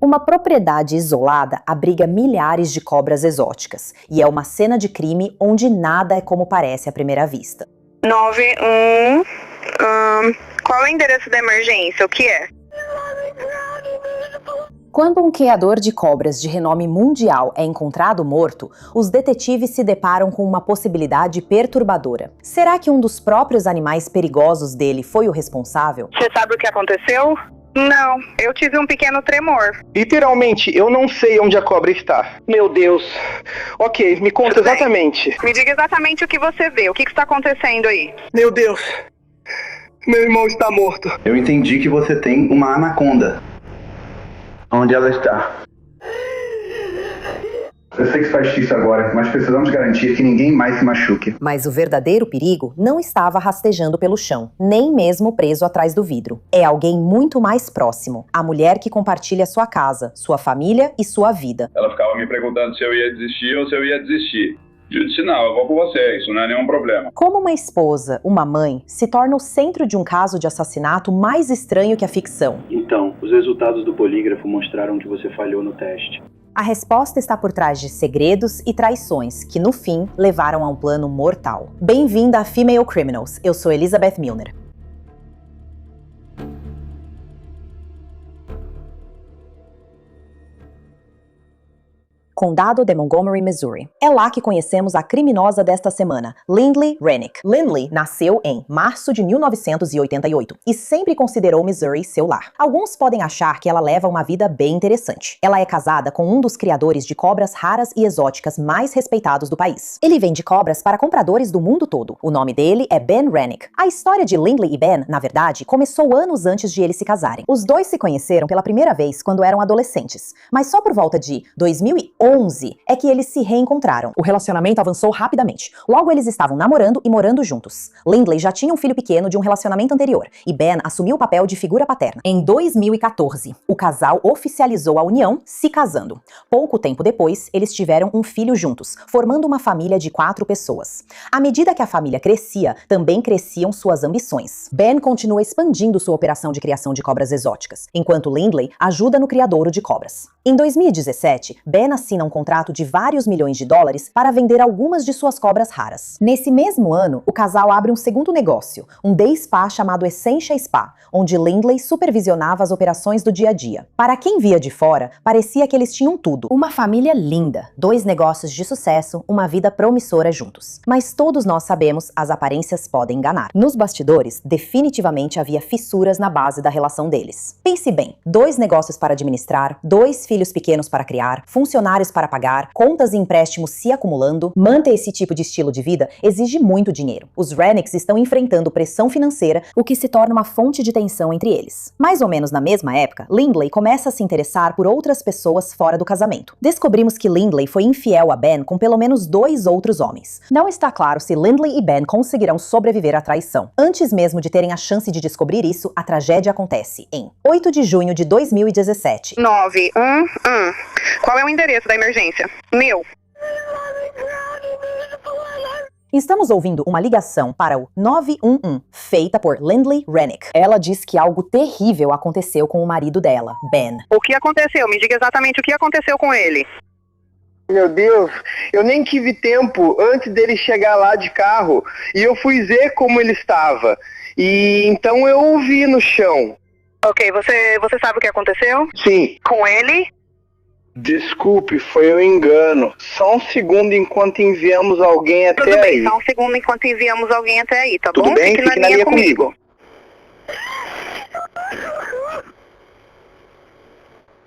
Uma propriedade isolada abriga milhares de cobras exóticas e é uma cena de crime onde nada é como parece à primeira vista. 91. Qual é o endereço da emergência? O que é? Quando um criador de cobras de renome mundial é encontrado morto, os detetives se deparam com uma possibilidade perturbadora. Será que um dos próprios animais perigosos dele foi o responsável? Você sabe o que aconteceu? Não, eu tive um pequeno tremor. Literalmente, eu não sei onde a cobra está. Meu Deus. Ok, me conta Tudo bem. exatamente. Me diga exatamente o que você vê. O que está acontecendo aí? Meu Deus. Meu irmão está morto. Eu entendi que você tem uma anaconda. Onde ela está? Eu sei que isso faz difícil agora, mas precisamos garantir que ninguém mais se machuque. Mas o verdadeiro perigo não estava rastejando pelo chão, nem mesmo preso atrás do vidro. É alguém muito mais próximo, a mulher que compartilha sua casa, sua família e sua vida. Ela ficava me perguntando se eu ia desistir ou se eu ia desistir. Eu disse, não, eu vou com você, isso não é nenhum problema. Como uma esposa, uma mãe, se torna o centro de um caso de assassinato mais estranho que a ficção? Então, os resultados do polígrafo mostraram que você falhou no teste. A resposta está por trás de segredos e traições que, no fim, levaram a um plano mortal. Bem-vinda a Female Criminals. Eu sou Elizabeth Milner. Condado de Montgomery, Missouri. É lá que conhecemos a criminosa desta semana, Lindley Rennick. Lindley nasceu em março de 1988 e sempre considerou Missouri seu lar. Alguns podem achar que ela leva uma vida bem interessante. Ela é casada com um dos criadores de cobras raras e exóticas mais respeitados do país. Ele vende cobras para compradores do mundo todo. O nome dele é Ben Rennick. A história de Lindley e Ben, na verdade, começou anos antes de eles se casarem. Os dois se conheceram pela primeira vez quando eram adolescentes, mas só por volta de 2011 é que eles se reencontraram. O relacionamento avançou rapidamente. Logo eles estavam namorando e morando juntos. Lindley já tinha um filho pequeno de um relacionamento anterior e Ben assumiu o papel de figura paterna. Em 2014, o casal oficializou a união, se casando. Pouco tempo depois, eles tiveram um filho juntos, formando uma família de 4 pessoas. À medida que a família crescia, também cresciam suas ambições. Ben continua expandindo sua operação de criação de cobras exóticas, enquanto Lindley ajuda no criadouro de cobras. Em 2017, Ben assina um contrato de vários milhões de dólares para vender algumas de suas cobras raras. Nesse mesmo ano, o casal abre um segundo negócio, um day spa chamado Essentia Spa, onde Lindley supervisionava as operações do dia a dia. Para quem via de fora, parecia que eles tinham tudo. Uma família linda, 2 negócios de sucesso, uma vida promissora juntos. Mas todos nós sabemos, as aparências podem enganar. Nos bastidores, definitivamente havia fissuras na base da relação deles. Pense bem, 2 negócios para administrar, 2 filhos pequenos para criar, funcionários para pagar, contas e empréstimos se acumulando. Manter esse tipo de estilo de vida exige muito dinheiro. Os Rennicks estão enfrentando pressão financeira, o que se torna uma fonte de tensão entre eles. Mais ou menos na mesma época, Lindley começa a se interessar por outras pessoas fora do casamento. Descobrimos que Lindley foi infiel a Ben com pelo menos 2 outros homens. Não está claro se Lindley e Ben conseguirão sobreviver à traição. Antes mesmo de terem a chance de descobrir isso, a tragédia acontece em 8 de junho de 2017. 911. Qual é o endereço da emergência? Meu. Estamos ouvindo uma ligação para o 911, feita por Lindley Rennick. Ela diz que algo terrível aconteceu com o marido dela, Ben. O que aconteceu? Me diga exatamente o que aconteceu com ele. Meu Deus, eu nem tive tempo antes dele chegar lá de carro e eu fui ver como ele estava. E então eu o vi no chão. Ok, você sabe o que aconteceu? Sim. Com ele? Desculpe, foi um engano. Só um segundo enquanto enviamos alguém até Tudo bem, aí. só um segundo enquanto enviamos alguém até aí, tá Tudo bom? bem? Fique na linha comigo.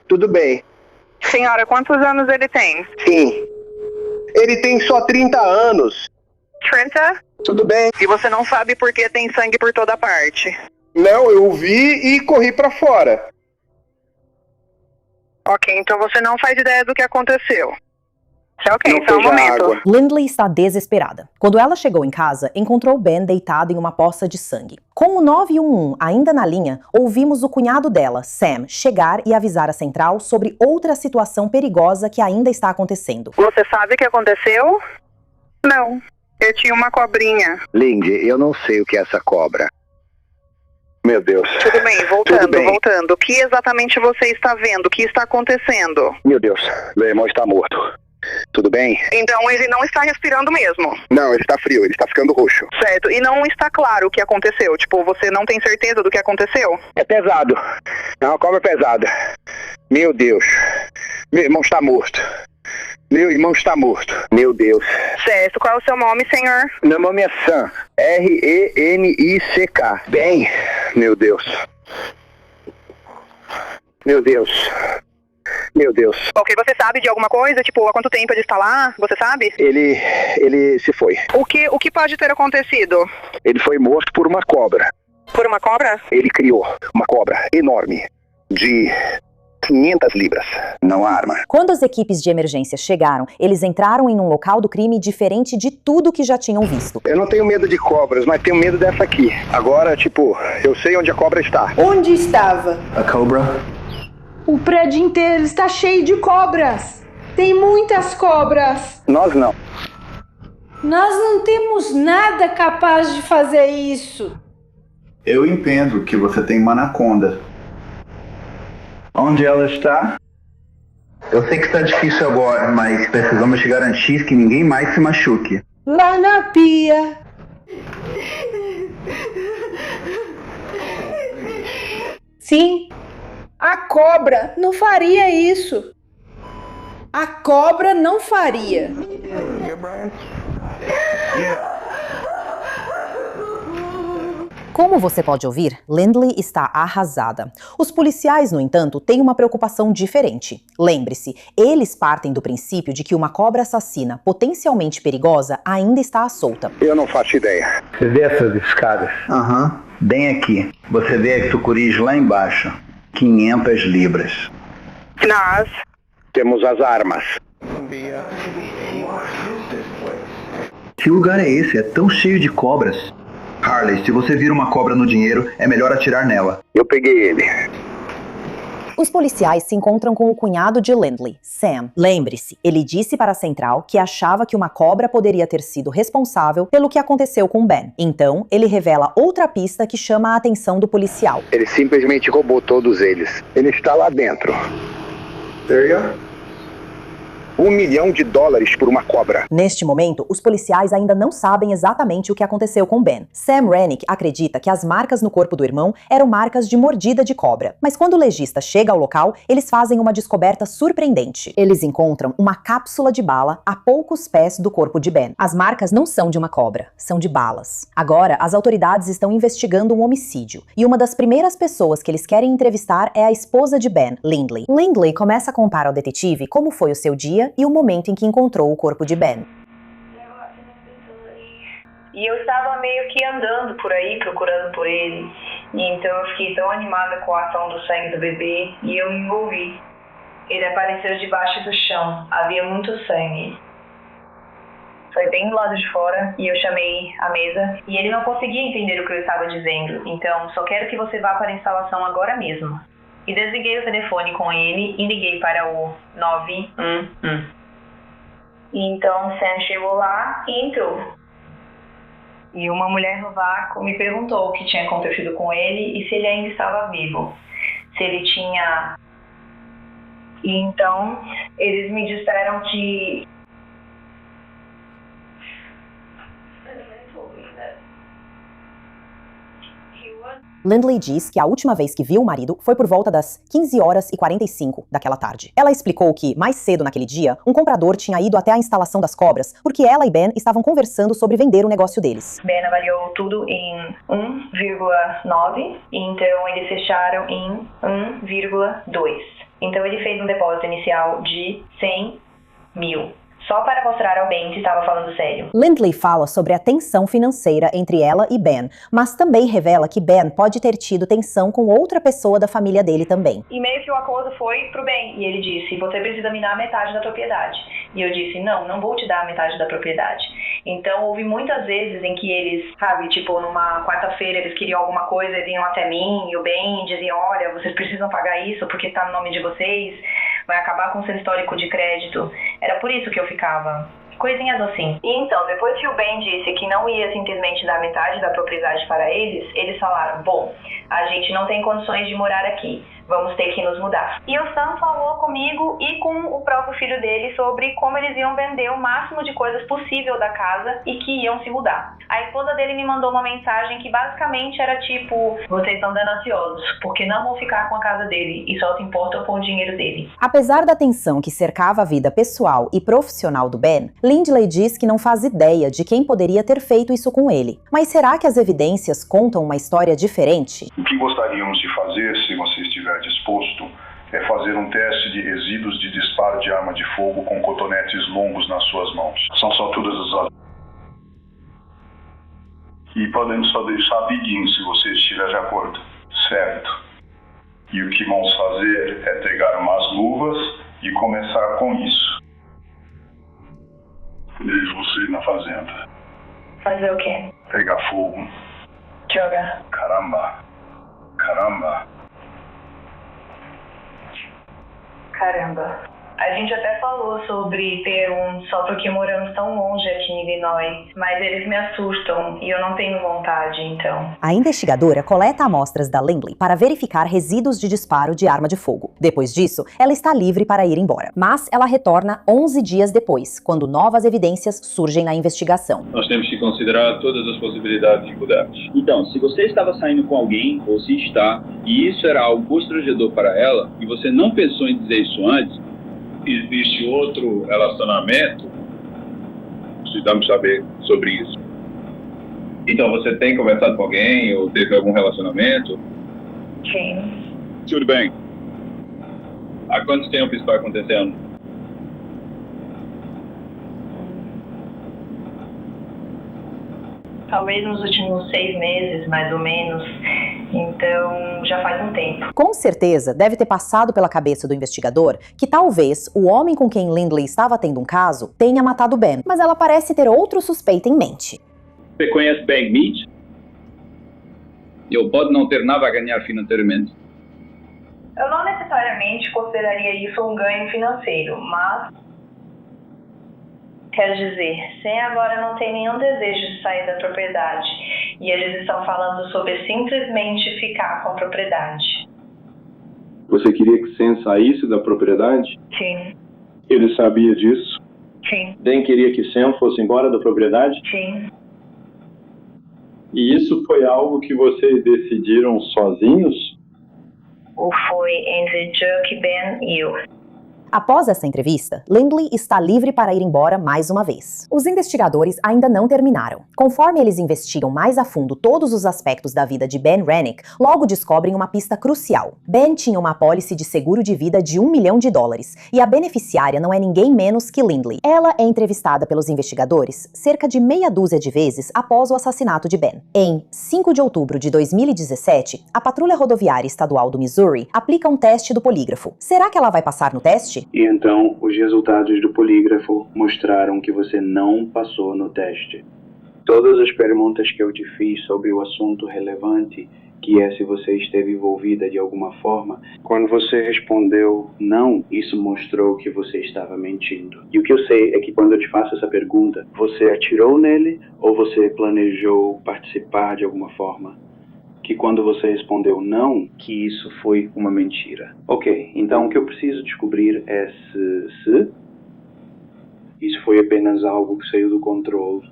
Tudo bem. Senhora, quantos anos ele tem? Sim. Ele tem só 30 anos. 30? Tudo bem. E você não sabe por que tem sangue por toda parte? Não, eu vi e corri pra fora. Ok, então você não faz ideia do que aconteceu. Ok, Não só um foi momento. água. Lindley está desesperada. Quando ela chegou em casa, encontrou Ben deitado em uma poça de sangue. Com o 911 ainda na linha, ouvimos o cunhado dela, Sam, chegar e avisar a central sobre outra situação perigosa que ainda está acontecendo. Você sabe o que aconteceu? Não. Eu tinha uma cobrinha. Lindy, eu não sei o que é essa cobra. Meu Deus. Tudo bem, Tudo bem. voltando. O que exatamente você está vendo? O que está acontecendo? Meu Deus, meu irmão está morto. Tudo bem? Então ele não está respirando mesmo. Não, ele está frio, ele está ficando roxo. Certo, e não está claro o que aconteceu. Tipo, você não tem certeza do que aconteceu? É pesado. É uma cobra pesada. Meu Deus. Meu irmão está morto. Meu irmão está morto. Meu Deus. Certo, qual é o seu nome, senhor? Meu nome é Sam. R-E-N-I-C-K. Bem, meu Deus. Meu Deus. Meu Deus. Ok, você sabe de alguma coisa? Tipo, há quanto tempo ele está lá? Você sabe? Ele se foi. O que pode ter acontecido? Ele foi morto por uma cobra. Por uma cobra? Ele criou uma cobra enorme de 500 libras. Não há arma. Quando as equipes de emergência chegaram, eles entraram em um local do crime diferente de tudo que já tinham visto. Eu não tenho medo de cobras, mas tenho medo dessa aqui. Agora, tipo, eu sei onde a cobra está. Onde estava? A cobra? O prédio inteiro está cheio de cobras. Tem muitas cobras. Nós não. Nós não temos nada capaz de fazer isso. Eu entendo que você tem uma anaconda. Onde ela está? Eu sei que está difícil agora, mas precisamos te garantir que ninguém mais se machuque. Lá na pia. Sim, a cobra não faria isso. A cobra não faria. Como você pode ouvir, Lindley está arrasada. Os policiais, no entanto, têm uma preocupação diferente. Lembre-se, eles partem do princípio de que uma cobra assassina potencialmente perigosa ainda está à solta. Eu não faço ideia. Você vê essas escadas? Aham. Bem aqui. Você vê as sucuris lá embaixo. 500 libras. Nós. Temos as armas. Que lugar é esse? É tão cheio de cobras. Harley, se você vira uma cobra no dinheiro, é melhor atirar nela. Eu peguei ele. Os policiais se encontram com o cunhado de Lindley, Sam. Lembre-se, ele disse para a central que achava que uma cobra poderia ter sido responsável pelo que aconteceu com Ben. Então, ele revela outra pista que chama a atenção do policial. Ele simplesmente roubou todos eles. Ele está lá dentro. There you are. $1 milhão por uma cobra. Neste momento, os policiais ainda não sabem exatamente o que aconteceu com Ben. Sam Rennick acredita que as marcas no corpo do irmão eram marcas de mordida de cobra. Mas quando o legista chega ao local, eles fazem uma descoberta surpreendente. Eles encontram uma cápsula de bala a poucos pés do corpo de Ben. As marcas não são de uma cobra, são de balas. Agora, as autoridades estão investigando um homicídio. E uma das primeiras pessoas que eles querem entrevistar é a esposa de Ben, Lindley. Lindley começa a contar ao detetive como foi o seu dia e o momento em que encontrou o corpo de Ben. E eu estava meio que andando por aí, procurando por ele. E então eu fiquei tão animada com a ação do sangue do bebê e eu me envolvi. Ele apareceu debaixo do chão, havia muito sangue. Foi bem do lado de fora e eu chamei a mesa e ele não conseguia entender o que eu estava dizendo. Então, só quero que você vá para a instalação agora mesmo. E desliguei o telefone com ele e liguei para o 911. E então Sam chegou lá e entrou. E uma mulher no vácuo me perguntou o que tinha acontecido com ele e se ele ainda estava vivo. Se ele tinha... E então eles me disseram que... Lindley diz que a última vez que viu o marido foi por volta das 15h45 daquela tarde. Ela explicou que, mais cedo naquele dia, um comprador tinha ido até a instalação das cobras porque ela e Ben estavam conversando sobre vender o negócio deles. Ben avaliou tudo em 1,9, então eles fecharam em 1,2. Então ele fez um depósito inicial de 100 mil. Só para mostrar ao Ben que estava falando sério. Lindley fala sobre a tensão financeira entre ela e Ben, mas também revela que Ben pode ter tido tensão com outra pessoa da família dele também. E meio que o acordo foi pro Ben, e ele disse, você precisa me dar metade da propriedade. E eu disse, não vou te dar a metade da propriedade. Então houve muitas vezes em que eles, sabe, tipo numa quarta-feira eles queriam alguma coisa, eles iam até mim, e o Ben dizia, olha, vocês precisam pagar isso porque está no nome de vocês, vai acabar com o seu histórico de crédito. Era por isso que eu ficava Coisinhas assim. E então, depois que o Ben disse que não ia simplesmente dar metade da propriedade para eles falaram, bom, a gente não tem condições de morar aqui, vamos ter que nos mudar. E o Sam falou comigo e com o próprio filho dele sobre como eles iam vender o máximo de coisas possível da casa e que iam se mudar. A esposa dele me mandou uma mensagem que basicamente era tipo, vocês estão gananciosos, porque não vão ficar com a casa dele e só se importam com o dinheiro dele. Apesar da tensão que cercava a vida pessoal e profissional do Ben, Lindley diz que não faz ideia de quem poderia ter feito isso com ele. Mas será que as evidências contam uma história diferente? O que gostaríamos de fazer, se você estiver disposto, é fazer um teste de resíduos de disparo de arma de fogo com cotonetes longos nas suas mãos. São só todas as... E podemos fazer isso rapidinho, se você estiver de acordo. Certo. E o que vamos fazer é pegar umas luvas e começar com isso. Vejo você na fazenda. Fazer o quê? Pegar fogo. Jogar. Caramba. Caramba. Caramba. A gente até falou sobre ter só porque moramos tão longe aqui em Illinois, mas eles me assustam e eu não tenho vontade, então. A investigadora coleta amostras da Lindley para verificar resíduos de disparo de arma de fogo. Depois disso, ela está livre para ir embora. Mas ela retorna 11 dias depois, quando novas evidências surgem na investigação. Nós temos que considerar todas as possibilidades de mudar. Então, se você estava saindo com alguém, ou se está, e isso era algo constrangedor para ela, e você não pensou em dizer isso antes, existe outro relacionamento, precisamos saber sobre isso. Então, você tem conversado com alguém ou teve algum relacionamento? Sim. Tudo bem. Há quanto tempo isso está acontecendo? Talvez nos últimos 6 meses, mais ou menos. Então, já faz um tempo. Com certeza, deve ter passado pela cabeça do investigador que talvez o homem com quem Lindley estava tendo um caso tenha matado Ben, mas ela parece ter outro suspeito em mente. Você conhece Bag Meat? Eu pode não ter nada a ganhar financeiramente. Eu não necessariamente consideraria isso um ganho financeiro, mas... Quero dizer, Sam agora não tem nenhum desejo de sair da propriedade. E eles estão falando sobre simplesmente ficar com a propriedade. Você queria que Sam saísse da propriedade? Sim. Ele sabia disso? Sim. Ben queria que Sam fosse embora da propriedade? Sim. E isso foi algo que vocês decidiram sozinhos? Ou foi entre Chuck, Ben e eu? Após essa entrevista, Lindley está livre para ir embora mais uma vez. Os investigadores ainda não terminaram. Conforme eles investigam mais a fundo todos os aspectos da vida de Ben Rennick, logo descobrem uma pista crucial. Ben tinha uma apólice de seguro de vida de $1 milhão e a beneficiária não é ninguém menos que Lindley. Ela é entrevistada pelos investigadores cerca de meia dúzia de vezes após o assassinato de Ben. Em 5 de outubro de 2017, a Patrulha Rodoviária Estadual do Missouri aplica um teste do polígrafo. Será que ela vai passar no teste? E então, os resultados do polígrafo mostraram que você não passou no teste. Todas as perguntas que eu te fiz sobre o assunto relevante, que é se você esteve envolvida de alguma forma, quando você respondeu não, isso mostrou que você estava mentindo. E o que eu sei é que quando eu te faço essa pergunta, você atirou nele ou você planejou participar de alguma forma? Que quando você respondeu não, que isso foi uma mentira. Ok, então o que eu preciso descobrir é se isso foi apenas algo que saiu do controle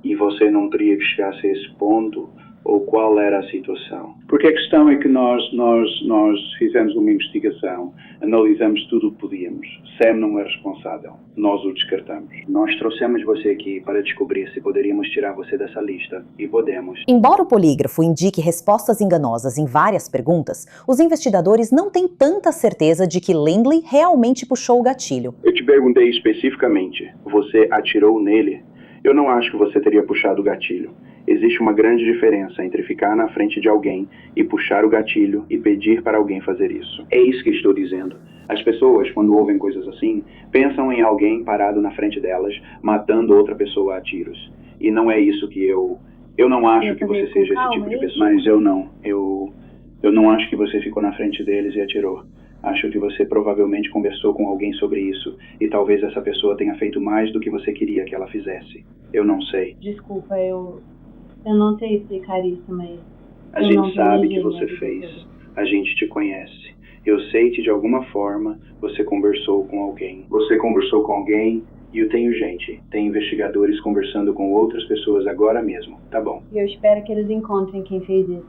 e você não teria que chegar a esse ponto, ou qual era a situação. Porque a questão é que nós fizemos uma investigação, analisamos tudo o que podíamos. Sam não é responsável, nós o descartamos. Nós trouxemos você aqui para descobrir se poderíamos tirar você dessa lista, e podemos. Embora o polígrafo indique respostas enganosas em várias perguntas, os investigadores não têm tanta certeza de que Lindley realmente puxou o gatilho. Eu te perguntei especificamente, você atirou nele? Eu não acho que você teria puxado o gatilho. Existe uma grande diferença entre ficar na frente de alguém e puxar o gatilho e pedir para alguém fazer isso. É isso que estou dizendo. As pessoas, quando ouvem coisas assim, pensam em alguém parado na frente delas, matando outra pessoa a tiros. E não é isso que eu não acho que você seja esse tipo de pessoa. Mas eu não. Eu não acho que você ficou na frente deles e atirou. Acho que você provavelmente conversou com alguém sobre isso, e talvez essa pessoa tenha feito mais do que você queria que ela fizesse. Eu não sei. Desculpa, eu não sei explicar isso, mas... A gente sabe que você fez. A gente te conhece. Eu sei que de alguma forma você conversou com alguém. Você conversou com alguém e eu tenho gente. Tem investigadores conversando com outras pessoas agora mesmo. Tá bom. E eu espero que eles encontrem quem fez isso.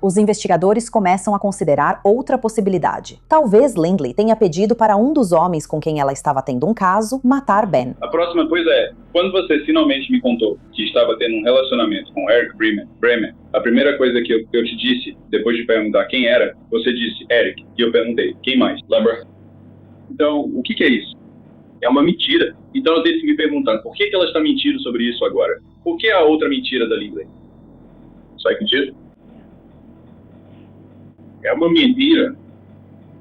Os investigadores começam a considerar outra possibilidade. Talvez Lindley tenha pedido para um dos homens com quem ela estava tendo um caso matar Ben. A próxima coisa é, quando você finalmente me contou que estava tendo um relacionamento com Eric Bremen, a primeira coisa que eu te disse, depois de perguntar quem era, você disse Eric, e eu perguntei, quem mais? Lembra? Então, o que é isso? É uma mentira. Então eu tenho que me perguntar, por que ela está mentindo sobre isso agora? Por que a outra mentira da Lindley? Sabe que diz? É uma mentira.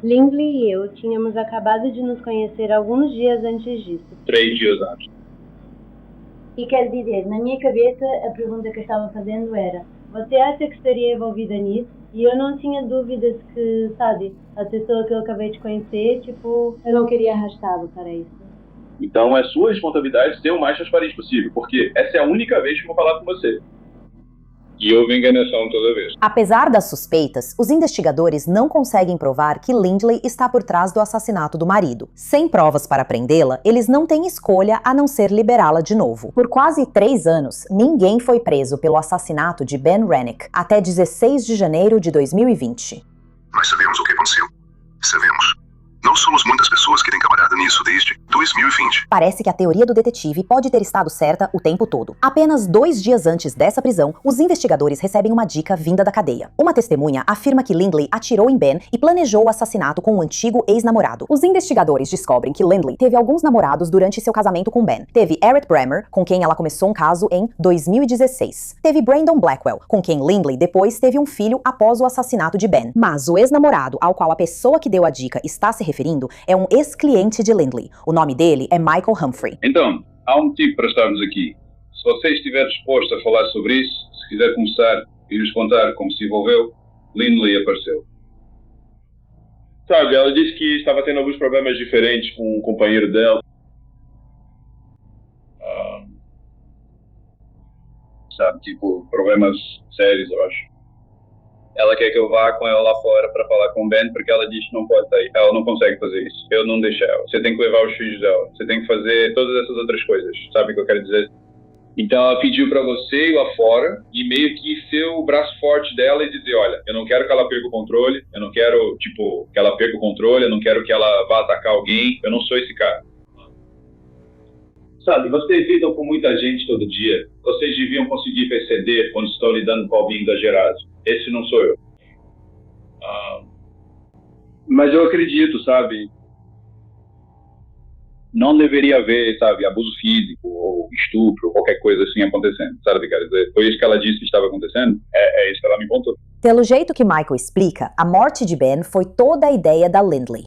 Lindley e eu tínhamos acabado de nos conhecer alguns dias antes disso. 3 dias antes. E quer dizer, na minha cabeça, a pergunta que eu estava fazendo era: você acha que estaria envolvida nisso? E eu não tinha dúvidas que, sabe, a pessoa que eu acabei de conhecer, tipo, eu não queria arrastá-lo para isso. Então é sua responsabilidade ser o mais transparente possível, porque essa é a única vez que eu vou falar com você. E houve enganação toda vez. Apesar das suspeitas, os investigadores não conseguem provar que Lindley está por trás do assassinato do marido. Sem provas para prendê-la, eles não têm escolha a não ser liberá-la de novo. Por quase 3 anos, ninguém foi preso pelo assassinato de Ben Rennick, até 16 de janeiro de 2020. Nós sabemos o que aconteceu. Sabemos. Não somos muitas pessoas que têm trabalhado nisso desde 2020. Parece que a teoria do detetive pode ter estado certa o tempo todo. Apenas 2 dias antes dessa prisão, os investigadores recebem uma dica vinda da cadeia. Uma testemunha afirma que Lindley atirou em Ben e planejou o assassinato com um antigo ex-namorado. Os investigadores descobrem que Lindley teve alguns namorados durante seu casamento com Ben. Teve Eric Bremer, com quem ela começou um caso em 2016. Teve Brandon Blackwell, com quem Lindley depois teve um filho após o assassinato de Ben. Mas o ex-namorado ao qual a pessoa que deu a dica está se referindo é um ex-cliente de Lindley. O nome dele é Michael Humphrey. Então, há um motivo para estarmos aqui. Se você estiver disposto a falar sobre isso, se quiser começar e nos contar como se envolveu, Lindley apareceu. Sabe, ela disse que estava tendo alguns problemas diferentes com um companheiro dela. Sabe, tipo, problemas sérios, eu acho. Ela quer que eu vá com ela lá fora para falar com o Ben, porque ela diz que não pode sair. Ela não consegue fazer isso. Eu não deixo ela. Você tem que levar os filhos dela. Você tem que fazer todas essas outras coisas. Sabe o que eu quero dizer? Então ela pediu para você ir lá fora e meio que ser o braço forte dela e dizer, olha, eu não quero que ela perca o controle, eu não quero, tipo, que ela perca o controle, eu não quero que ela vá atacar alguém, eu não sou esse cara. Sabe, vocês lidam com muita gente todo dia. Vocês deviam conseguir perceber quando estão lidando com alguém exagerado. Esse não sou eu. Mas eu acredito, sabe? Não deveria haver, sabe, abuso físico ou estupro ou qualquer coisa assim acontecendo. Sabe o que eu quero dizer? Foi isso que ela disse que estava acontecendo? É isso que ela me contou. Pelo jeito que Michael explica, a morte de Ben foi toda a ideia da Lindley.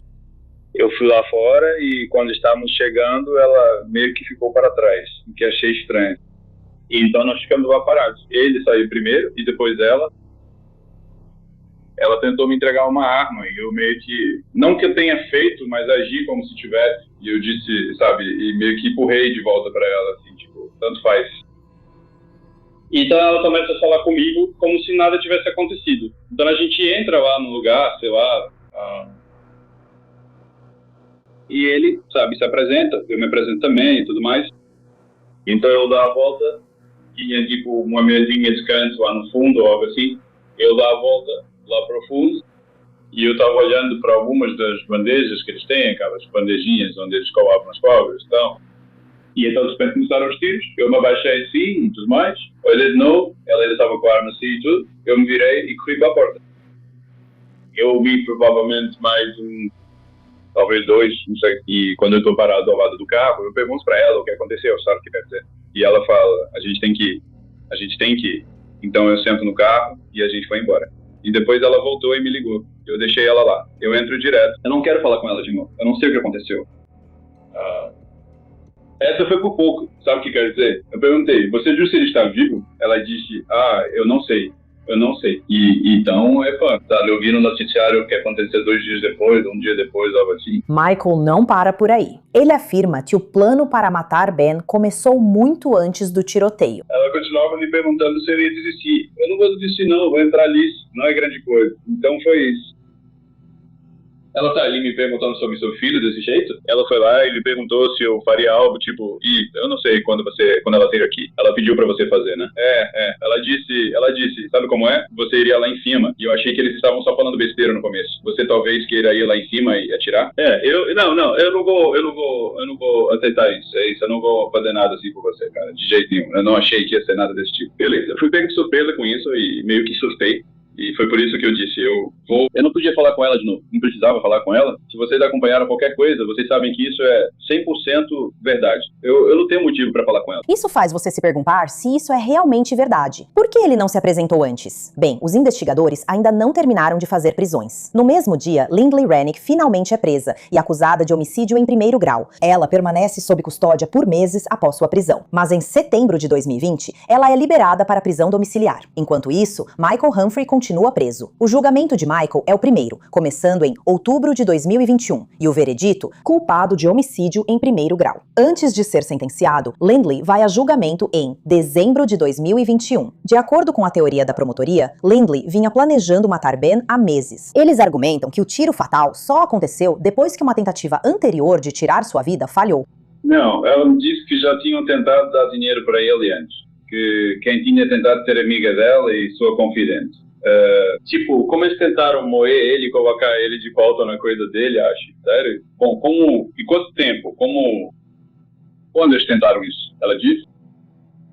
Eu fui lá fora e quando estávamos chegando, ela meio que ficou para trás, o que achei estranho. E então nós ficamos lá parados. Ele saiu primeiro e depois ela. Ela tentou me entregar uma arma e eu meio que, não que eu tenha feito, mas agi como se tivesse. E eu disse, sabe, e meio que empurrei de volta para ela, assim, tipo, tanto faz. Então ela começa a falar comigo como se nada tivesse acontecido. Então a gente entra lá no lugar, sei lá, e ele, sabe, se apresenta, eu me apresento também e tudo mais. Então eu dou a volta, tinha tipo uma mesinha de canto lá no fundo ou algo assim. Eu dou a volta lá para o fundo e eu estava olhando para algumas das bandejas que eles têm, aquelas bandejinhas onde eles colocam as cobras e tal. E então de repente começaram os tiros, eu me abaixei assim e tudo mais. Olhei de novo, ela ainda estava com a arma assim e tudo. Eu me virei e corri para a porta. Eu ouvi provavelmente mais talvez 2, não sei. E quando eu estou parado ao lado do carro, eu pergunto para ela o que aconteceu, sabe o que quer dizer? E ela fala, a gente tem que ir. Então eu sento no carro e a gente foi embora. E depois ela voltou e me ligou. Eu deixei ela lá. Eu entro direto. Eu não quero falar com ela de novo. Eu não sei o que aconteceu. Essa foi por pouco. Sabe o que quer dizer? Eu perguntei, você viu se ele está vivo? Ela disse, eu não sei. Eu não sei. E então, eu vi no noticiário o que aconteceu 2 dias depois, um dia depois, algo assim. Michael não para por aí. Ele afirma que o plano para matar Ben começou muito antes do tiroteio. Ela continuava me perguntando se eu ia desistir. Eu não vou desistir não, vou entrar ali, não é grande coisa. Então foi isso. Ela tá ali me perguntando sobre seu filho desse jeito. Ela foi lá e me perguntou se eu faria algo, tipo, eu não sei quando ela veio aqui. Ela pediu pra você fazer, né? Ela disse, sabe como é? Você iria lá em cima. E eu achei que eles estavam só falando besteira no começo. Você talvez queira ir lá em cima e atirar? Eu não vou aceitar isso. É isso, eu não vou fazer nada assim por você, cara. De jeito nenhum. Eu não achei que ia ser nada desse tipo. Beleza, eu fui pego de surpresa com isso e meio que surtei. E foi por isso que eu disse, eu não podia falar com ela de novo, não precisava falar com ela. Se vocês acompanharam qualquer coisa, vocês sabem que isso é 100% verdade. Eu não tenho motivo para falar com ela. Isso faz você se perguntar se isso é realmente verdade. Por que ele não se apresentou antes? Bem, os investigadores ainda não terminaram de fazer prisões. No mesmo dia, Lindley Rennick finalmente é presa e acusada de homicídio em 1º grau. Ela permanece sob custódia por meses após sua prisão. Mas em setembro de 2020, ela é liberada para prisão domiciliar. Enquanto isso, Michael Humphrey continua preso. O julgamento de Michael é o primeiro, começando em outubro de 2021, e o veredito, culpado de homicídio em 1º grau. Antes de ser sentenciado, Lindley vai a julgamento em dezembro de 2021. De acordo com a teoria da promotoria, Lindley vinha planejando matar Ben há meses. Eles argumentam que o tiro fatal só aconteceu depois que uma tentativa anterior de tirar sua vida falhou. Não, ela me disse que já tinham tentado dar dinheiro para ele antes. Que quem tinha tentado ser amiga dela e sua confidente. Como eles tentaram moer ele e colocar ele de volta na coisa dele, acho. Sério? Bom, e quanto tempo? Quando eles tentaram isso? Ela disse?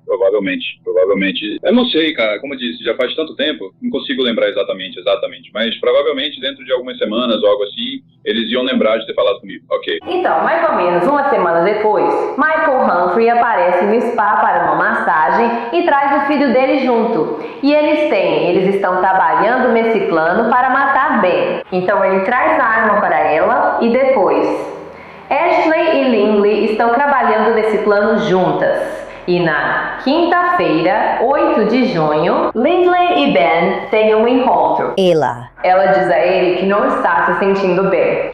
Provavelmente. Eu não sei, cara, como eu disse, já faz tanto tempo, não consigo lembrar exatamente, mas provavelmente dentro de algumas semanas ou algo assim, eles iam lembrar de ter falado comigo, ok. Então, mais ou menos uma semana depois, Michael Humphrey aparece no spa para uma massagem e traz o filho dele junto. E eles estão trabalhando nesse plano para matar Ben. Então ele traz a arma para ela e depois, Ashley e Lindley estão trabalhando nesse plano juntas. E na quinta-feira, 8 de junho, Lindley e Ben têm um encontro. Ela diz a ele que não está se sentindo bem.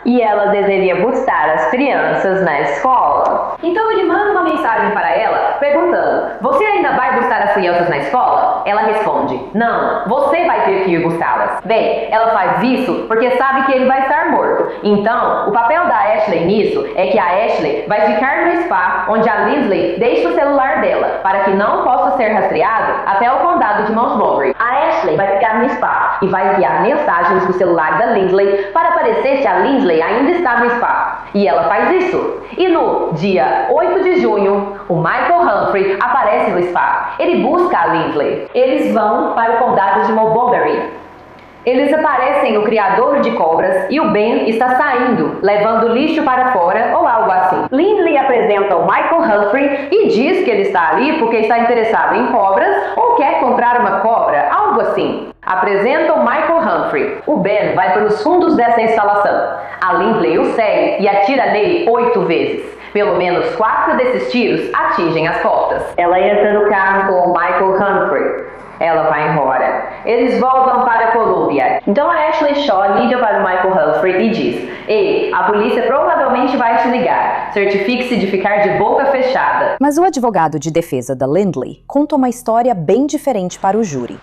E ela deveria buscar as crianças na escola. Então ele manda uma mensagem para ela, perguntando: você ainda vai buscar as crianças na escola? Ela responde: não, você vai ter que ir buscá-las. Bem, ela faz isso porque sabe que ele vai estar morto. Então, o papel da Ashley nisso é que a Ashley vai ficar no spa onde a Lindley deixa o celular dela, para que não possa ser rastreado até o condado de Montgomery. A Ashley vai ficar no spa e vai enviar mensagens do celular da Lindley para parecer que a Lindley ainda está no spa. E ela faz isso. E no dia 8 de junho, o Michael Humphrey aparece no spa. Ele busca a Lindley. Eles vão para o condado de Montgomery. Eles aparecem no criador de cobras e o Ben está saindo, levando lixo para fora ou algo assim. Lindley apresenta o Michael Humphrey e diz que ele está ali porque está interessado em cobras ou quer comprar uma cobra, algo assim. Apresenta o Michael Humphrey. O Ben vai para os fundos dessa instalação. A Lindley o segue e atira nele 8 vezes. Pelo menos 4 desses tiros atingem as costas. Ela entra no carro com o Michael Humphrey. Ela vai embora. Eles voltam para a Colômbia. Então a Ashley Shaw liga para o Michael Humphrey e diz: ei, a polícia provavelmente vai te ligar. Certifique-se de ficar de boca fechada. Mas o advogado de defesa da Lindley conta uma história bem diferente para o júri.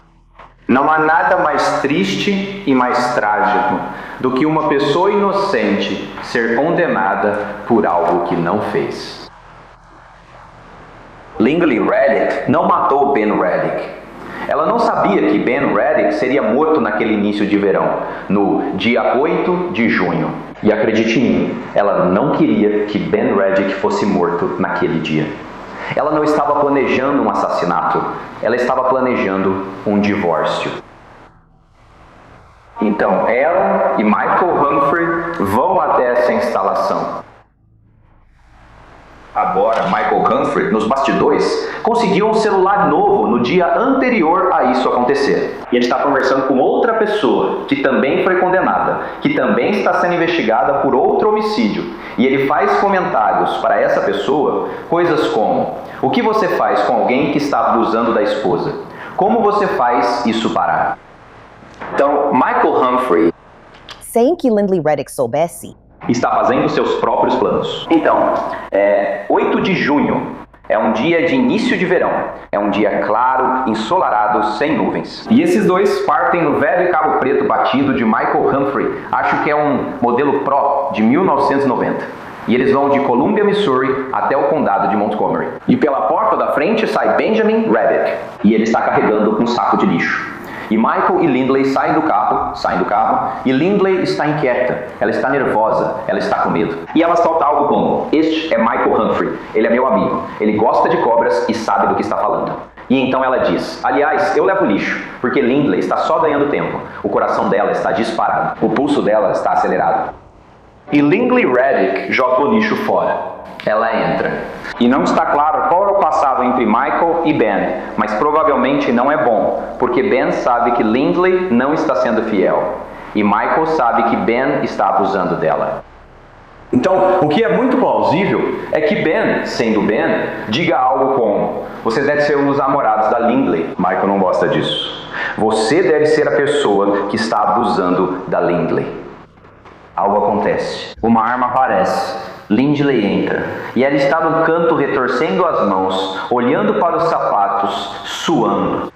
Não há nada mais triste e mais trágico do que uma pessoa inocente ser condenada por algo que não fez. Lindley Reddick não matou Ben Reddick. Ela não sabia que Ben Reddick seria morto naquele início de verão, no dia 8 de junho. E acredite em mim, ela não queria que Ben Reddick fosse morto naquele dia. Ela não estava planejando um assassinato, ela estava planejando um divórcio. Então, ela e Michael Humphrey vão até essa instalação. Agora, Michael Humphrey, nos bastidores, conseguiu um celular novo no dia anterior a isso acontecer. E ele está conversando com outra pessoa, que também foi condenada, que também está sendo investigada por outro homicídio. E ele faz comentários para essa pessoa, coisas como: o que você faz com alguém que está abusando da esposa? Como você faz isso parar? Então, Michael Humphrey, sem que Lindley Reddick soubesse, está fazendo seus próprios planos. Então, 8 de junho é um dia de início de verão. É um dia claro, ensolarado, sem nuvens. E esses dois partem no velho cabo preto batido de Michael Humphrey. Acho que é um modelo Pro de 1990. E eles vão de Columbia, Missouri, até o condado de Montgomery. E pela porta da frente sai Benjamin Reddick. E ele está carregando um saco de lixo. E Michael e Lindley saem do carro, e Lindley está inquieta, ela está nervosa, ela está com medo. E ela solta algo como: este é Michael Humphrey, ele é meu amigo, ele gosta de cobras e sabe do que está falando. E então ela diz: aliás, eu levo lixo, porque Lindley está só ganhando tempo, o coração dela está disparado, o pulso dela está acelerado. E Lindley Reddick joga o lixo fora. Ela entra. E não está claro qual é o passado entre Michael e Ben, mas provavelmente não é bom, porque Ben sabe que Lindley não está sendo fiel. E Michael sabe que Ben está abusando dela. Então, o que é muito plausível é que Ben, sendo Ben, diga algo como: você deve ser um dos namorados da Lindley. Michael não gosta disso. Você deve ser a pessoa que está abusando da Lindley. Algo acontece. Uma arma aparece. Lindley entra, e ela está no canto retorcendo as mãos, olhando para os sapatos, suando,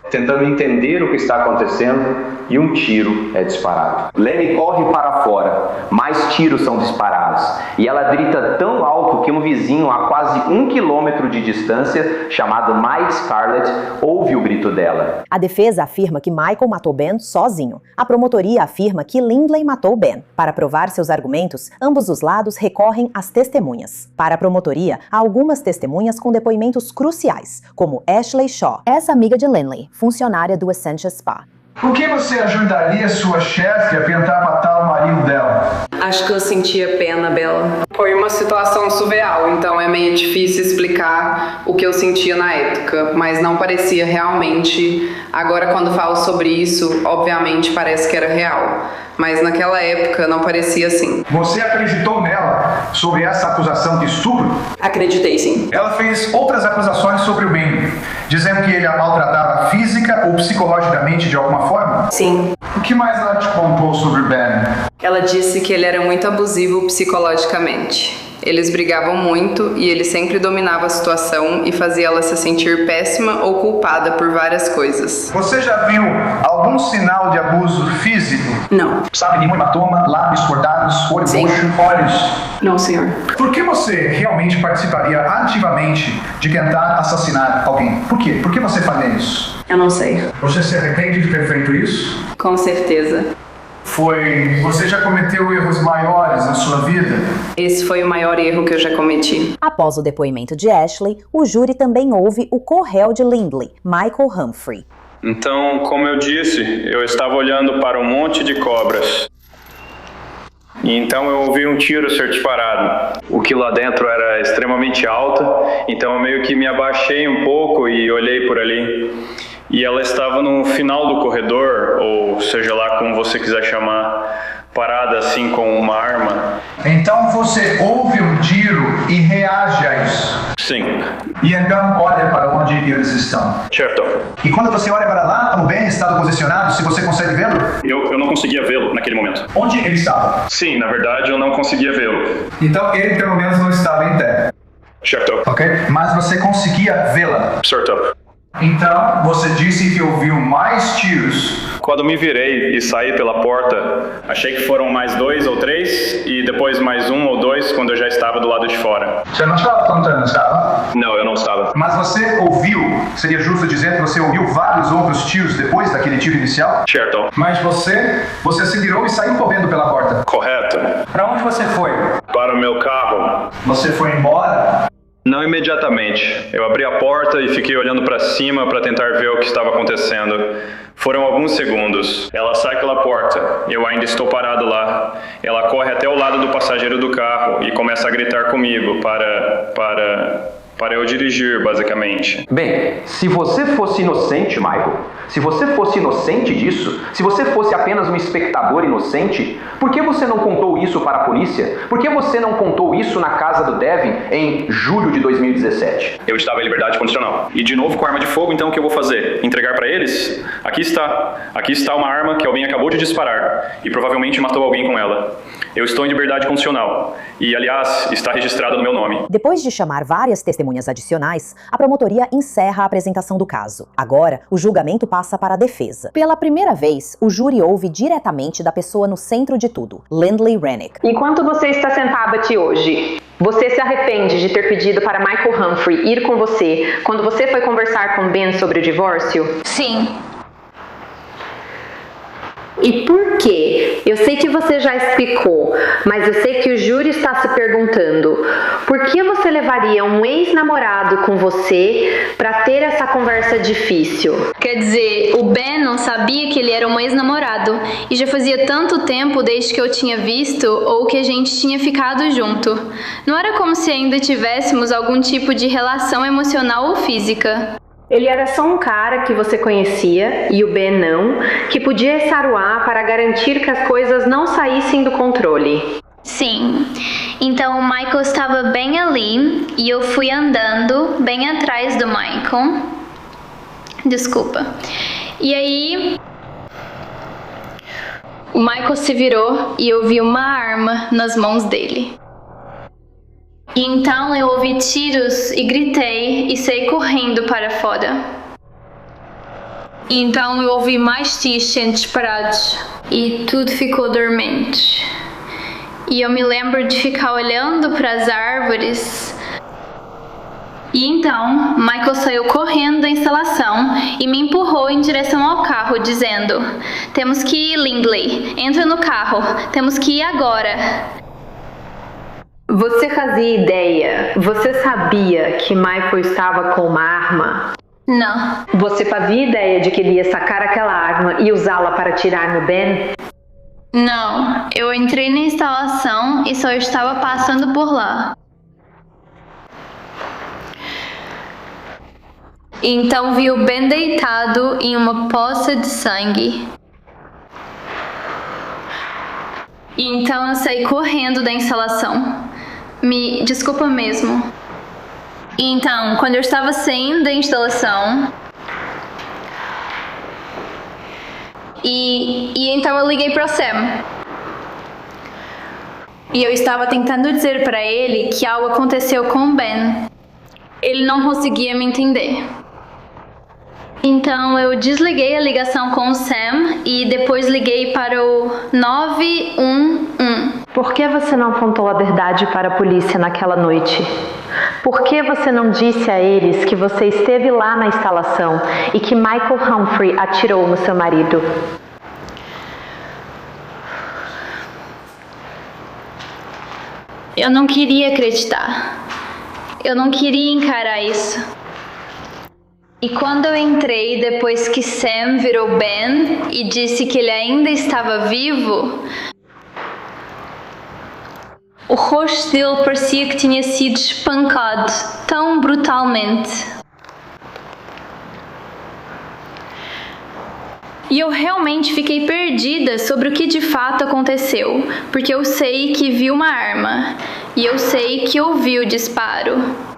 tentando entender o que está acontecendo, e um tiro é disparado. Lenny corre para fora, mais tiros são disparados, e ela grita tão alto que um vizinho a quase 1 quilômetro de distância, chamado Mike Scarlett, ouve o grito dela. A defesa afirma que Michael matou Ben sozinho. A promotoria afirma que Lindley matou Ben. Para provar seus argumentos, ambos os lados recorrem às testemunhas. Para a promotoria, há algumas testemunhas com depoimentos cruciais, como Ashley Shaw, essa amiga de Lindley, funcionária do Essentia Spa. Por que você ajudaria sua chefe a tentar matar o marido dela? Acho que eu sentia pena dela. Foi uma situação surreal, então é meio difícil explicar o que eu sentia na época, mas não parecia realmente. Agora, quando falo sobre isso, obviamente parece que era real, mas naquela época não parecia assim. Você acreditou nela sobre essa acusação de estupro? Acreditei, sim. Ela fez outras acusações sobre o Ben, dizendo que ele a maltratava física ou psicologicamente de alguma forma? Sim. O que mais ela te contou sobre o Ben? Ela disse que ele era muito abusivo psicologicamente. Eles brigavam muito e ele sempre dominava a situação e fazia ela se sentir péssima ou culpada por várias coisas. Você já viu algum sinal de abuso físico? Não. Sabe, nenhum hematoma, lábios cortados, olho roxo, olhos? Não, senhor. Por que você realmente participaria ativamente de tentar assassinar alguém? Por quê? Por que você faria isso? Eu não sei. Você se arrepende de ter feito isso? Com certeza. Você já cometeu erros maiores na sua vida? Esse foi o maior erro que eu já cometi. Após o depoimento de Ashley, o júri também ouve o co-réu de Lindley, Michael Humphrey. Então, como eu disse, eu estava olhando para um monte de cobras. E então eu ouvi um tiro ser disparado. O que lá dentro era extremamente alto, então eu meio que me abaixei um pouco e olhei por ali. E ela estava no final do corredor, ou seja lá como você quiser chamar, parada assim com uma arma. Então você ouve um tiro e reage a isso? Sim. E então olha para onde eles estão? Certo. E quando você olha para lá, o Ben estava posicionado, se você consegue vê-lo? Eu não conseguia vê-lo naquele momento. Onde ele estava? Sim, na verdade eu não conseguia vê-lo. Então ele pelo menos não estava em pé. Certo. Ok, mas você conseguia vê-la? Certo. Então, você disse que ouviu mais tiros. Quando me virei e saí pela porta, achei que foram mais 2 ou 3 e depois mais 1 ou 2 quando eu já estava do lado de fora. Você não estava contando, estava? Não, eu não estava. Mas você ouviu, seria justo dizer que você ouviu vários outros tiros depois daquele tiro inicial? Certo. Mas você se virou e saiu correndo pela porta. Correto. Para onde você foi? Para o meu carro. Você foi embora? Não imediatamente. Eu abri a porta e fiquei olhando para cima para tentar ver o que estava acontecendo. Foram alguns segundos. Ela sai pela porta. Eu ainda estou parado lá. Ela corre até o lado do passageiro do carro e começa a gritar comigo para... Para eu dirigir, basicamente. Bem, se você fosse inocente, Michael, se você fosse inocente disso, se você fosse apenas um espectador inocente, por que você não contou isso para a polícia? Por que você não contou isso na casa do Devin em julho de 2017? Eu estava em liberdade condicional. E de novo com arma de fogo, então o que eu vou fazer? Entregar para eles? Aqui está uma arma que alguém acabou de disparar e provavelmente matou alguém com ela. Eu estou em liberdade condicional e, aliás, está registrada no meu nome. Depois de chamar várias testemunhas adicionais, a promotoria encerra a apresentação do caso. Agora, o julgamento passa para a defesa. Pela primeira vez, o júri ouve diretamente da pessoa no centro de tudo, Lindley Rennick. Enquanto você está sentado aqui hoje, você se arrepende de ter pedido para Michael Humphrey ir com você quando você foi conversar com Ben sobre o divórcio? Sim. E por quê? Eu sei que você já explicou, mas eu sei que o júri está se perguntando: por que você levaria um ex-namorado com você para ter essa conversa difícil? Quer dizer, o Ben não sabia que ele era um ex-namorado e já fazia tanto tempo desde que eu tinha visto ou que a gente tinha ficado junto. Não era como se ainda tivéssemos algum tipo de relação emocional ou física. Ele era só um cara que você conhecia, e o Ben não, que podia essaruar para garantir que as coisas não saíssem do controle. Sim. Então o Michael estava bem ali e eu fui andando bem atrás do Michael. Desculpa. E aí o Michael se virou e eu vi uma arma nas mãos dele. E então eu ouvi tiros e gritei e saí correndo para fora. E então eu ouvi mais tiros sendo disparados e tudo ficou dormente. E eu me lembro de ficar olhando para as árvores. E então Michael saiu correndo da instalação e me empurrou em direção ao carro, dizendo: "Temos que ir, Lindley. Entra no carro. Temos que ir agora." Você fazia ideia? Você sabia que Michael estava com uma arma? Não. Você fazia ideia de que ele ia sacar aquela arma e usá-la para atirar no Ben? Não. Eu entrei na instalação e só estava passando por lá. Então vi o Ben deitado em uma poça de sangue. E então eu saí correndo da instalação. Me desculpa mesmo. E então, quando eu estava saindo da instalação, e então eu liguei para o Sam. E eu estava tentando dizer para ele que algo aconteceu com o Ben. Ele não conseguia me entender. Então eu desliguei a ligação com o Sam e depois liguei para o 911. Por que você não contou a verdade para a polícia naquela noite? Por que você não disse a eles que você esteve lá na instalação e que Michael Humphrey atirou no seu marido? Eu não queria acreditar. Eu não queria encarar isso. E quando eu entrei depois que Sam virou Ben e disse que ele ainda estava vivo, o rosto dele parecia que tinha sido espancado tão brutalmente. E eu realmente fiquei perdida sobre o que de fato aconteceu, porque eu sei que vi uma arma e eu sei que ouvi o disparo.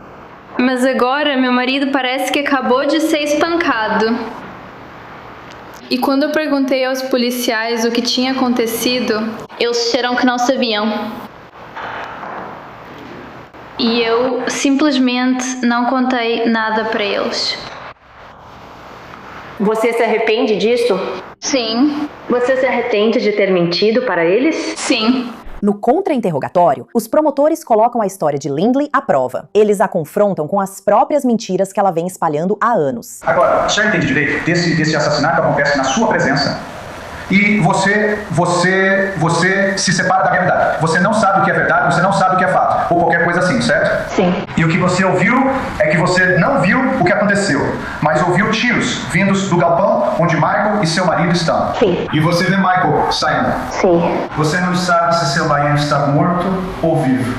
Mas agora meu marido parece que acabou de ser espancado. E quando eu perguntei aos policiais o que tinha acontecido, eles disseram que não sabiam. E eu simplesmente não contei nada para eles. Você se arrepende disso? Sim. Você se arrepende de ter mentido para eles? Sim. No contra-interrogatório, os promotores colocam a história de Lindley à prova. Eles a confrontam com as próprias mentiras que ela vem espalhando há anos. Agora, você entende direito desse assassinato acontece na sua presença e você se separa da realidade. Você não sabe o que é verdade, você não sabe o que é fato, ou qualquer coisa assim, certo? Sim. E o que você ouviu é que você não viu o que aconteceu, mas ouviu tiros vindos do galpão onde Michael e seu marido estão. Sim. E você vê Michael saindo. Sim. Você não sabe se seu marido está morto ou vivo.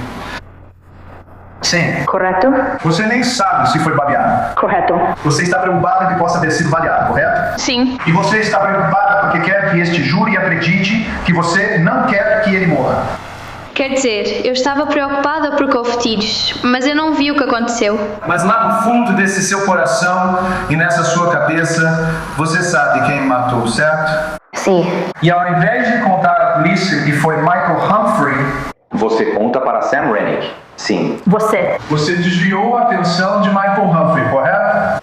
Sim. Correto? Você nem sabe se foi baleado. Correto. Você está preocupada que possa ter sido baleado, correto? Sim. E você está preocupada porque quer que este júri acredite que você não quer que ele morra. Quer dizer, eu estava preocupada porque houve tiros, mas eu não vi o que aconteceu. Mas lá no fundo desse seu coração e nessa sua cabeça, você sabe quem matou, certo? Sim. E ao invés de contar à polícia que foi Michael Humphrey, Você conta para Sam Rennick. Sim. Você. Você desviou a atenção de Michael Humphrey, correto?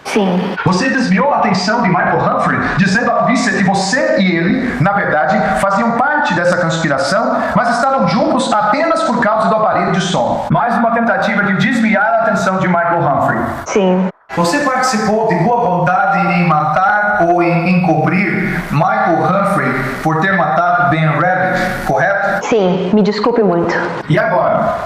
Sim. Você desviou a atenção de Michael Humphrey, dizendo à polícia que você e ele, na verdade, faziam parte dessa conspiração, mas estavam juntos apenas por causa do aparelho de som. Mais uma tentativa de desviar a atenção de Michael Humphrey. Sim. Você participou de boa vontade em matar ou em encobrir Michael Humphrey por ter matado Ben Reddick, correto? Sim, me desculpe muito. E agora?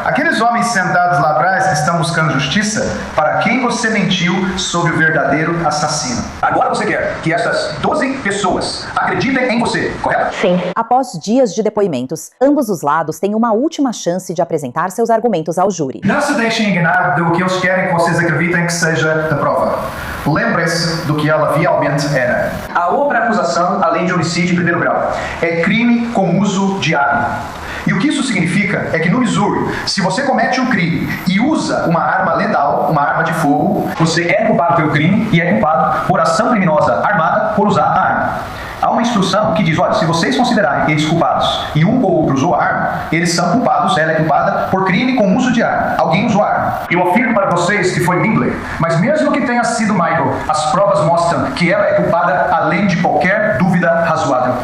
Aqueles homens sentados lá atrás estão buscando justiça para quem você mentiu sobre o verdadeiro assassino. Agora você quer que essas 12 pessoas acreditem em você, correto? Sim. Após dias de depoimentos, ambos os lados têm uma última chance de apresentar seus argumentos ao júri. Não se deixem enganar do que eles querem que vocês acreditem que seja a prova. Lembre-se do que ela realmente era. A outra acusação, além de homicídio em primeiro grau, é crime com uso de arma. E o que isso significa é que no Missouri, se você comete um crime e usa uma arma letal, uma arma de fogo, você é culpado pelo crime e é culpado por ação criminosa armada por usar a arma. Há uma instrução que diz, olha, se vocês considerarem eles culpados e um ou outro usou a arma, eles são culpados, ela é culpada por crime com uso de arma. Alguém usou a arma. Eu afirmo para vocês que foi Lindley, mas mesmo que tenha sido Michael, as provas mostram que ela é culpada além de qualquer dúvida razoável.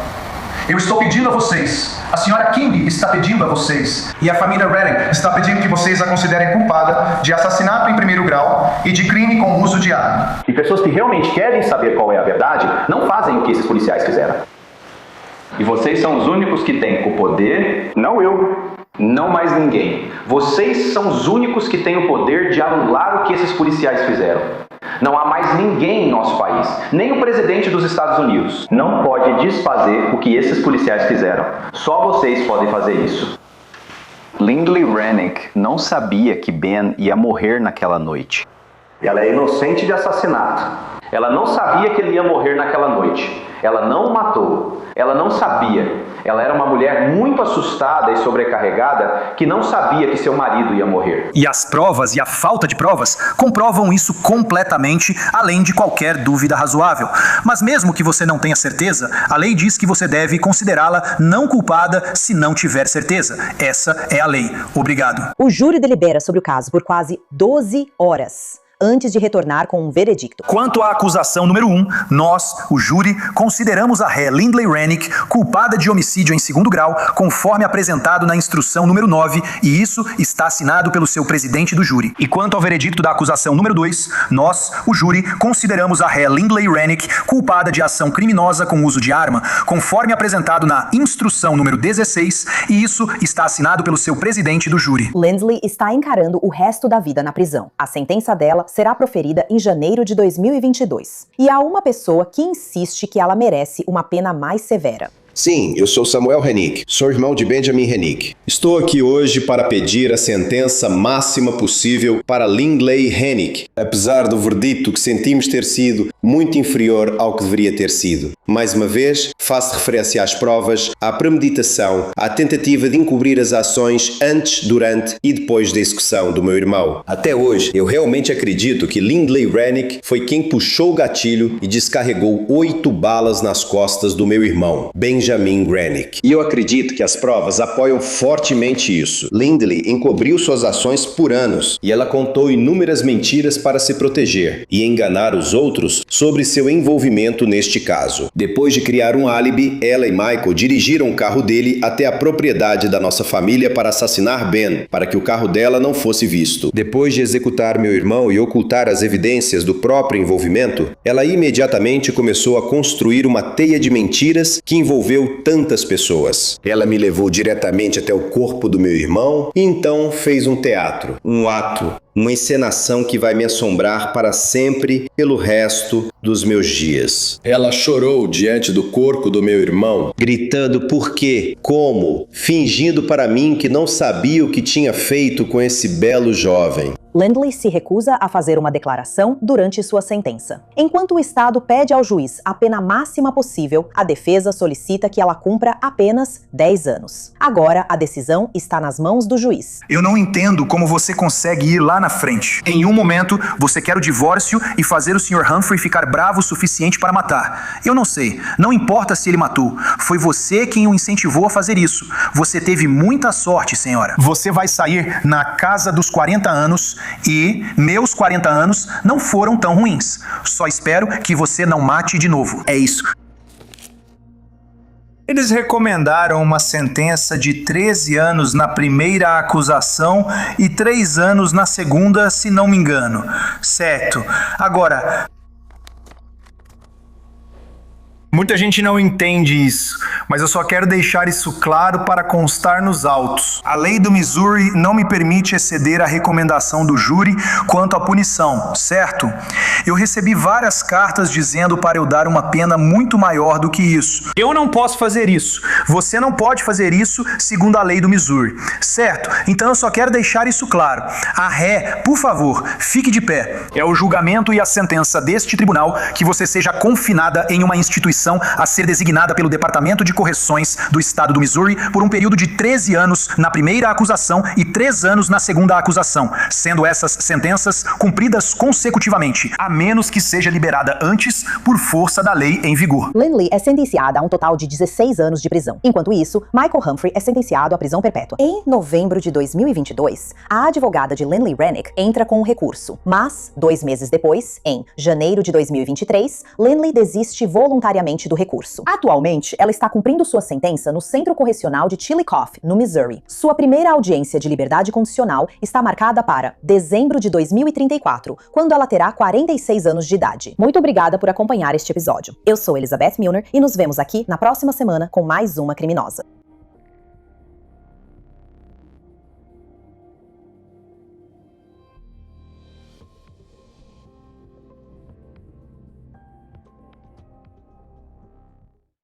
Eu estou pedindo a vocês, a senhora King está pedindo a vocês, e a família Reddick está pedindo que vocês a considerem culpada de assassinato em primeiro grau e de crime com uso de arma. E pessoas que realmente querem saber qual é a verdade não fazem o que esses policiais fizeram. E vocês são os únicos que têm o poder, não eu, não mais ninguém. Vocês são os únicos que têm o poder de anular o que esses policiais fizeram. Não há mais ninguém em nosso país, nem o presidente dos Estados Unidos, não pode desfazer o que esses policiais fizeram. Só vocês podem fazer isso. Lindley Rennick não sabia que Ben ia morrer naquela noite. Ela é inocente de assassinato. Ela não sabia que ele ia morrer naquela noite. Ela não o matou. Ela não sabia. Ela era uma mulher muito assustada e sobrecarregada que não sabia que seu marido ia morrer. E as provas e a falta de provas comprovam isso completamente, além de qualquer dúvida razoável. Mas mesmo que você não tenha certeza, a lei diz que você deve considerá-la não culpada se não tiver certeza. Essa é a lei. Obrigado. O júri delibera sobre o caso por quase 12 horas. Antes de retornar com um veredicto. Quanto à acusação número 1, nós, o júri, consideramos a ré Lindley Rennick culpada de homicídio em segundo grau, conforme apresentado na instrução número 9, e isso está assinado pelo seu presidente do júri. E quanto ao veredicto da acusação número 2, nós, o júri, consideramos a ré Lindley Rennick culpada de ação criminosa com uso de arma, conforme apresentado na instrução número 16, e isso está assinado pelo seu presidente do júri. Lindley está encarando o resto da vida na prisão. A sentença dela será proferida em janeiro de 2022. E há uma pessoa que insiste que ela merece uma pena mais severa. Sim, eu sou Samuel Rennick, sou irmão de Benjamin Rennick. Estou aqui hoje para pedir a sentença máxima possível para Lindley Rennick, apesar do verdito que sentimos ter sido muito inferior ao que deveria ter sido. Mais uma vez, faço referência às provas, à premeditação, à tentativa de encobrir as ações antes, durante e depois da execução do meu irmão. Até hoje, eu realmente acredito que Lindley Rennick foi quem puxou o gatilho e descarregou 8 balas nas costas do meu irmão, Benjamin Rennick. E eu acredito que as provas apoiam fortemente isso. Lindley encobriu suas ações por anos e ela contou inúmeras mentiras para se proteger e enganar os outros sobre seu envolvimento neste caso. Depois de criar um álibi, ela e Michael dirigiram o carro dele até a propriedade da nossa família para assassinar Ben, para que o carro dela não fosse visto. Depois de executar meu irmão e ocultar as evidências do próprio envolvimento, ela imediatamente começou a construir uma teia de mentiras que envolveu tantas pessoas. Ela me levou diretamente até o corpo do meu irmão e então fez um teatro, um ato Uma encenação que vai me assombrar para sempre pelo resto dos meus dias. Ela chorou diante do corpo do meu irmão, gritando por quê, como, fingindo para mim que não sabia o que tinha feito com esse belo jovem. Lindley se recusa a fazer uma declaração durante sua sentença. Enquanto o Estado pede ao juiz a pena máxima possível, a defesa solicita que ela cumpra apenas 10 anos. Agora, a decisão está nas mãos do juiz. Eu não entendo como você consegue ir lá na frente. Em um momento, você quer o divórcio e fazer o Sr. Humphrey ficar bravo o suficiente para matar. Eu não sei. Não importa se ele matou. Foi você quem o incentivou a fazer isso. Você teve muita sorte, senhora. Você vai sair na casa dos 40 anos e meus 40 anos não foram tão ruins. Só espero que você não mate de novo. É isso. Eles recomendaram uma sentença de 13 anos na primeira acusação e 3 anos na segunda, se não me engano. Certo. Agora, muita gente não entende isso, mas eu só quero deixar isso claro para constar nos autos. A lei do Missouri não me permite exceder a recomendação do júri quanto à punição, certo? Eu recebi várias cartas dizendo para eu dar uma pena muito maior do que isso. Eu não posso fazer isso. Você não pode fazer isso segundo a lei do Missouri, certo? Então eu só quero deixar isso claro. A ré, por favor, fique de pé. É o julgamento e a sentença deste tribunal que você seja confinada em uma instituição a ser designada pelo Departamento de Correções do Estado do Missouri por um período de 13 anos na primeira acusação e 3 anos na segunda acusação, sendo essas sentenças cumpridas consecutivamente, a menos que seja liberada antes por força da lei em vigor. Lindley é sentenciada a um total de 16 anos de prisão. Enquanto isso, Michael Humphrey é sentenciado à prisão perpétua. Em novembro de 2022, a advogada de Lindley Rennick entra com um recurso, mas 2 meses depois, em janeiro de 2023, Lindley desiste voluntariamente do recurso. Atualmente, ela está cumprindo sua sentença no Centro Correcional de Chillicothe, no Missouri. Sua primeira audiência de liberdade condicional está marcada para dezembro de 2034, quando ela terá 46 anos de idade. Muito obrigada por acompanhar este episódio. Eu sou Elizabeth Milner e nos vemos aqui na próxima semana com mais uma criminosa.